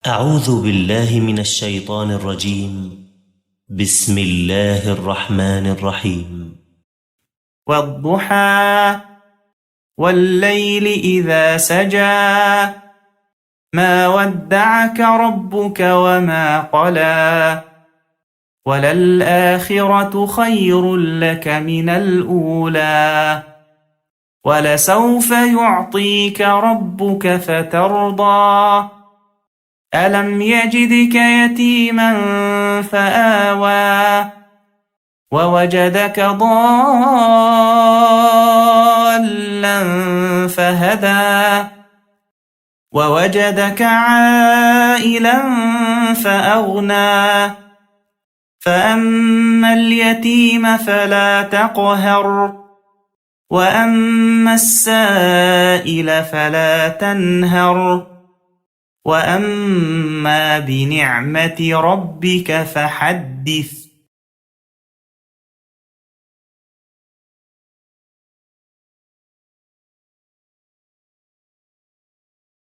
أعوذ بالله من الشيطان الرجيم. بسم الله الرحمن الرحيم. والضحى والليل إذا سجى ما ودعك ربك وما قلى وللآخرة خير لك من الأولى ولسوف يعطيك ربك فترضى ألم يجدك يتيما فآوى ووجدك ضالا فهدى ووجدك عائلا فأغنى فأما اليتيم فلا تقهر وأما السائل فلا تنهر وأما بنعمة ربك فحدث.